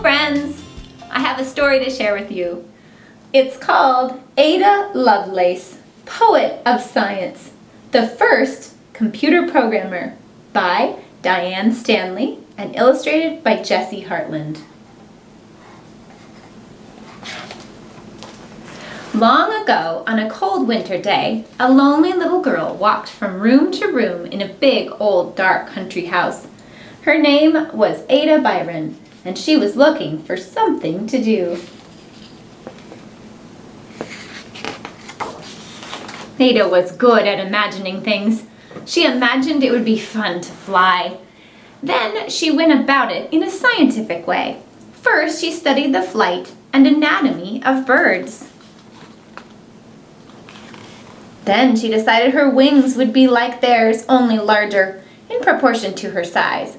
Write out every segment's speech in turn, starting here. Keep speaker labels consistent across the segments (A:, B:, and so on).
A: friends! I have a story to share with you. It's called Ada Lovelace, Poet of Science, the First Computer Programmer by Diane Stanley and illustrated by Jessie Hartland. Long ago, on a cold winter day, a lonely little girl walked from room to room in a big, old, dark country house. Her name was Ada Byron, and she was looking for something to do. Ada was good at imagining things. She imagined it would be fun to fly. Then she went about it in a scientific way. First, she studied the flight and anatomy of birds. Then she decided her wings would be like theirs, only larger, in proportion to her size.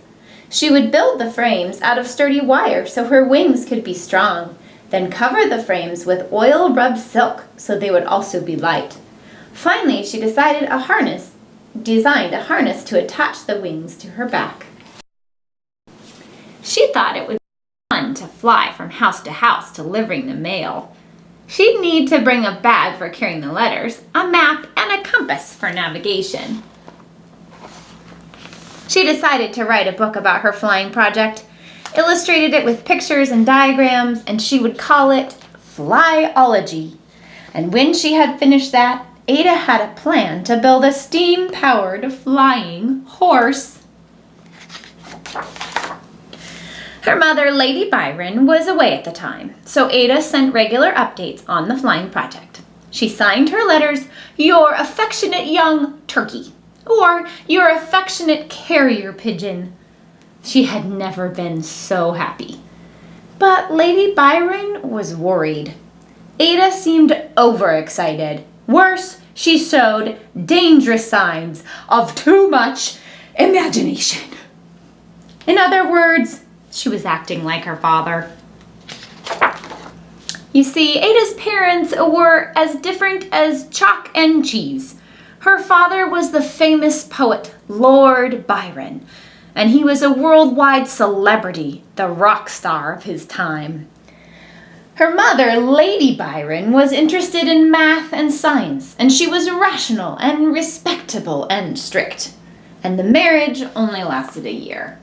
A: She would build the frames out of sturdy wire so her wings could be strong, then cover the frames with oil-rubbed silk so they would also be light. Finally, she designed a harness to attach the wings to her back. She thought it would be fun to fly from house to house delivering the mail. She'd need to bring a bag for carrying the letters, a map, and a compass for navigation. She decided to write a book about her flying project, illustrated it with pictures and diagrams, and she would call it Flyology. And when she had finished that, Ada had a plan to build a steam-powered flying horse. Her mother, Lady Byron, was away at the time, so Ada sent regular updates on the flying project. She signed her letters, "Your affectionate young turkey," or "Your affectionate carrier pigeon." She had never been so happy. But Lady Byron was worried. Ada seemed overexcited. Worse, she showed dangerous signs of too much imagination. In other words, she was acting like her father. You see, Ada's parents were as different as chalk and cheese. Her father was the famous poet, Lord Byron, and he was a worldwide celebrity, the rock star of his time. Her mother, Lady Byron, was interested in math and science, and she was rational and respectable and strict. And the marriage only lasted a year.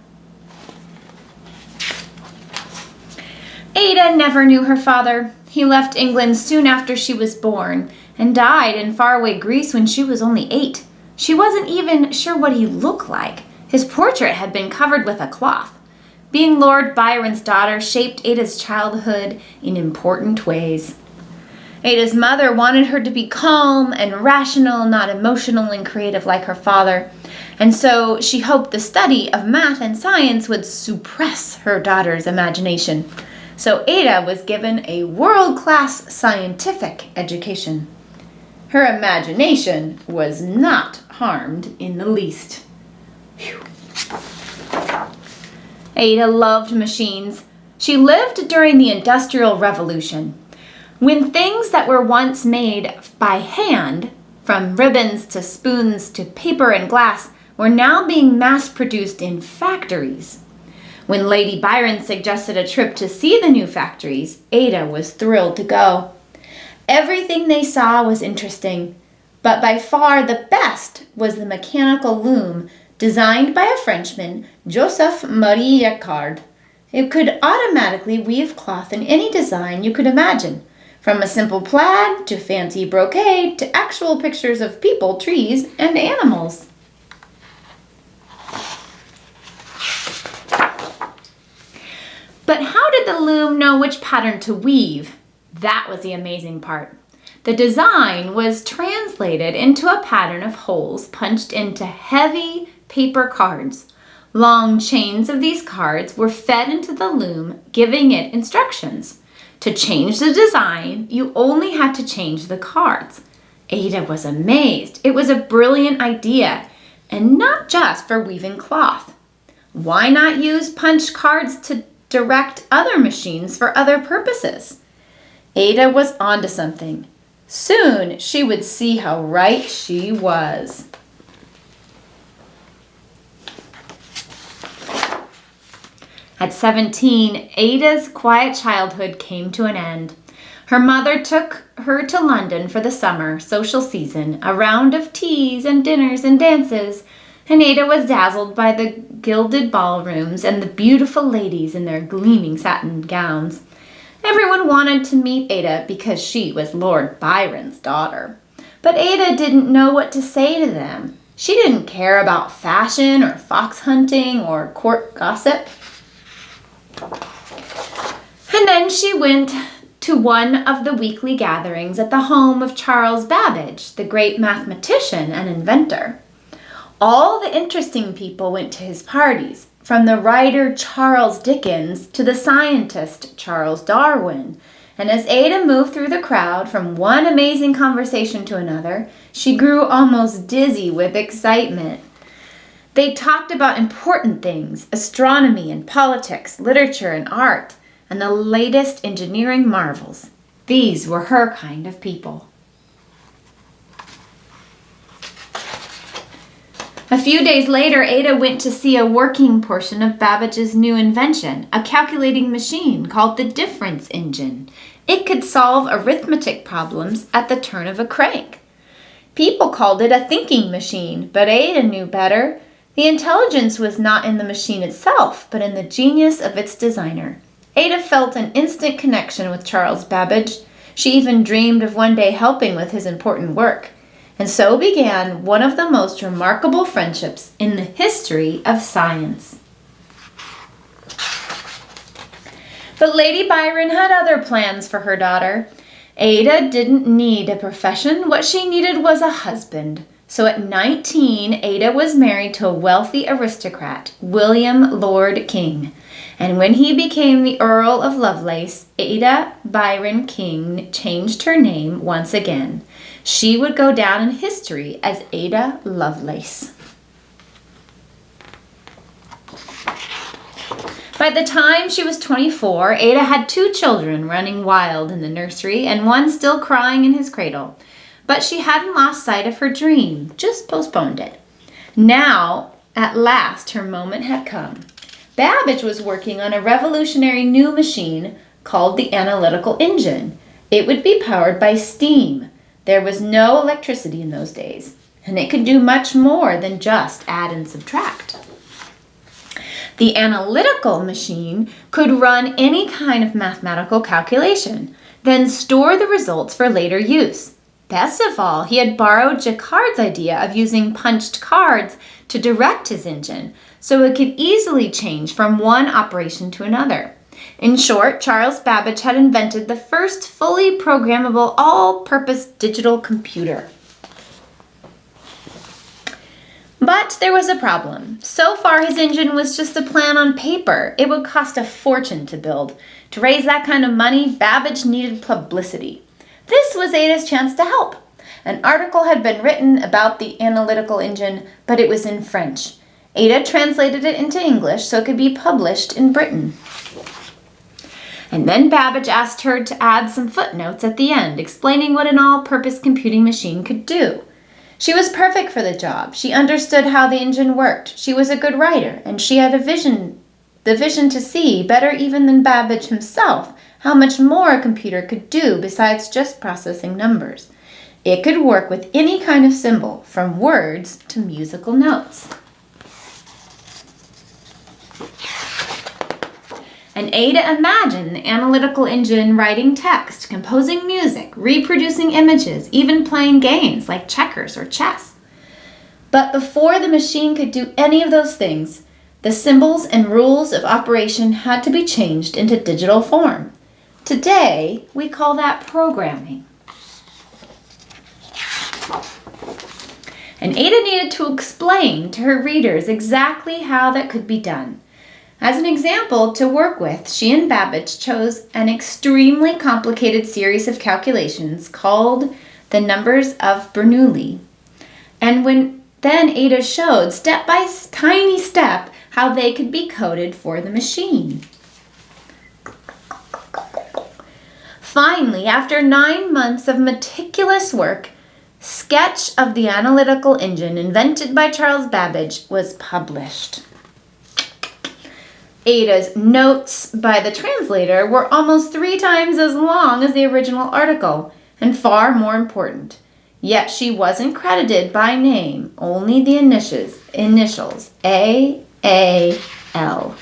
A: Ada never knew her father. He left England soon after she was born and died in faraway Greece when she was only 8. She wasn't even sure what he looked like. His portrait had been covered with a cloth. Being Lord Byron's daughter shaped Ada's childhood in important ways. Ada's mother wanted her to be calm and rational, not emotional and creative like her father. And so she hoped the study of math and science would suppress her daughter's imagination. So Ada was given a world-class scientific education. Her imagination was not harmed in the least. Whew. Ada loved machines. She lived during the Industrial Revolution, when things that were once made by hand, from ribbons to spoons to paper and glass, were now being mass-produced in factories. When Lady Byron suggested a trip to see the new factories, Ada was thrilled to go. Everything they saw was interesting, but by far the best was the mechanical loom designed by a Frenchman, Joseph Marie Jacquard. It could automatically weave cloth in any design you could imagine, from a simple plaid to fancy brocade to actual pictures of people, trees, and animals. But how did the loom know which pattern to weave? That was the amazing part. The design was translated into a pattern of holes punched into heavy paper cards. Long chains of these cards were fed into the loom, giving it instructions. To change the design, you only had to change the cards. Ada was amazed. It was a brilliant idea, and not just for weaving cloth. Why not use punched cards to direct other machines for other purposes? Ada was onto something. Soon she would see how right she was. At 17, Ada's quiet childhood came to an end. Her mother took her to London for the summer social season, a round of teas and dinners and dances, and Ada was dazzled by the gilded ballrooms and the beautiful ladies in their gleaming satin gowns. Everyone wanted to meet Ada because she was Lord Byron's daughter. But Ada didn't know what to say to them. She didn't care about fashion or fox hunting or court gossip. And then she went to one of the weekly gatherings at the home of Charles Babbage, the great mathematician and inventor. All the interesting people went to his parties, from the writer Charles Dickens to the scientist Charles Darwin. And as Ada moved through the crowd from one amazing conversation to another, she grew almost dizzy with excitement. They talked about important things, astronomy and politics, literature and art, and the latest engineering marvels. These were her kind of people. A few days later, Ada went to see a working portion of Babbage's new invention, a calculating machine called the difference engine. It could solve arithmetic problems at the turn of a crank. People called it a thinking machine, but Ada knew better. The intelligence was not in the machine itself, but in the genius of its designer. Ada felt an instant connection with Charles Babbage. She even dreamed of one day helping with his important work. And so began one of the most remarkable friendships in the history of science. But Lady Byron had other plans for her daughter. Ada didn't need a profession. What she needed was a husband. So at 19, Ada was married to a wealthy aristocrat, William Lord King. And when he became the Earl of Lovelace, Ada Byron King changed her name once again. She would go down in history as Ada Lovelace. By the time she was 24, Ada had 2 children running wild in the nursery and one still crying in his cradle. But she hadn't lost sight of her dream, just postponed it. Now, at last, her moment had come. Babbage was working on a revolutionary new machine called the analytical engine. It would be powered by steam. There was no electricity in those days, and it could do much more than just add and subtract. The analytical machine could run any kind of mathematical calculation, then store the results for later use. Best of all, he had borrowed Jacquard's idea of using punched cards to direct his engine, so it could easily change from one operation to another. In short, Charles Babbage had invented the first fully programmable all-purpose digital computer. But there was a problem. So far, his engine was just a plan on paper. It would cost a fortune to build. To raise that kind of money, Babbage needed publicity. This was Ada's chance to help. An article had been written about the analytical engine, but it was in French. Ada translated it into English so it could be published in Britain. And then Babbage asked her to add some footnotes at the end, explaining what an all-purpose computing machine could do. She was perfect for the job. She understood how the engine worked. She was a good writer, and she had the vision to see, better even than Babbage himself, how much more a computer could do besides just processing numbers. It could work with any kind of symbol, from words to musical notes. And Ada imagined the analytical engine writing text, composing music, reproducing images, even playing games like checkers or chess. But before the machine could do any of those things, the symbols and rules of operation had to be changed into digital form. Today, we call that programming. And Ada needed to explain to her readers exactly how that could be done. As an example to work with, she and Babbage chose an extremely complicated series of calculations called the numbers of Bernoulli. And then Ada showed step by tiny step how they could be coded for the machine. Finally, after 9 months of meticulous work, Sketch of the Analytical Engine invented by Charles Babbage was published. Ada's notes by the translator were almost 3 times as long as the original article, and far more important. Yet she wasn't credited by name, only the initials A.A.L.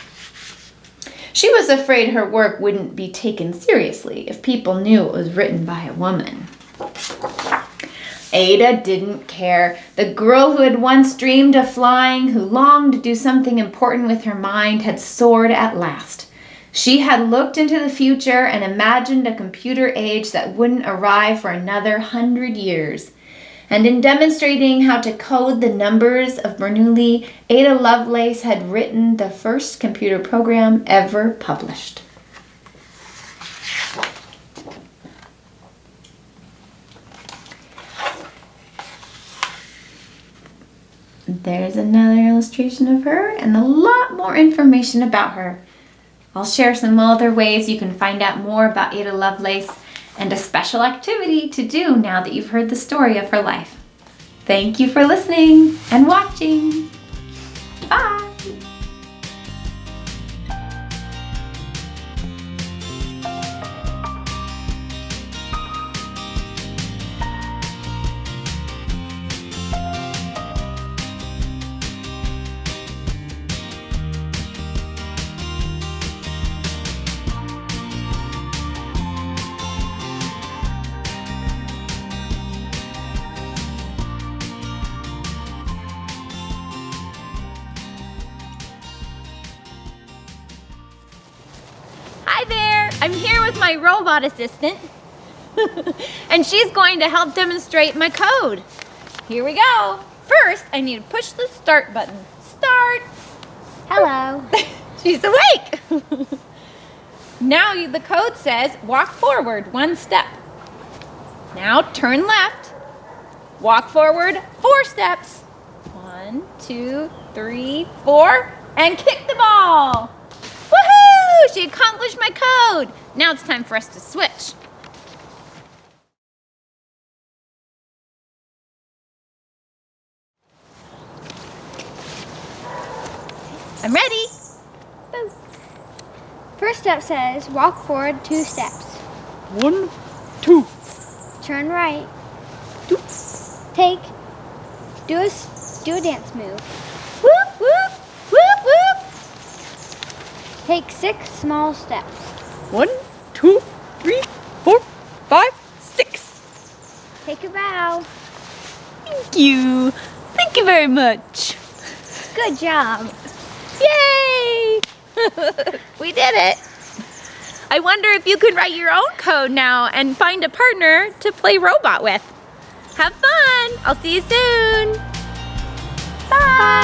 A: She was afraid her work wouldn't be taken seriously if people knew it was written by a woman. Ada didn't care. The girl who had once dreamed of flying, who longed to do something important with her mind, had soared at last. She had looked into the future and imagined a computer age that wouldn't arrive for another 100 years. And in demonstrating how to code the numbers of Bernoulli, Ada Lovelace had written the first computer program ever published. There's another illustration of her and a lot more information about her. I'll share some other ways you can find out more about Ada Lovelace and a special activity to do now that you've heard the story of her life. Thank you for listening and watching. Bye! Hi there, I'm here with my robot assistant and she's going to help demonstrate my code. Here we go. First, I need to push the start button. Start.
B: Hello.
A: She's awake. Now the code says walk forward 1 step. Now turn left. Walk forward 4 steps. 1, 2, 3, 4, and kick the ball. Woohoo! She accomplished my code. Now it's time for us to switch. I'm ready.
B: Boom. First step says walk forward 2 steps.
A: 1, 2.
B: Turn right.
A: 2.
B: Do a dance move.
A: Whoop, whoop, whoop, whoop.
B: Take 6 small steps.
A: 1, 2, 3, 4, 5, 6.
B: Take a bow.
A: Thank you. Thank you very much.
B: Good job.
A: Yay! We did it. I wonder if you could write your own code now and find a partner to play robot with. Have fun. I'll see you soon. Bye.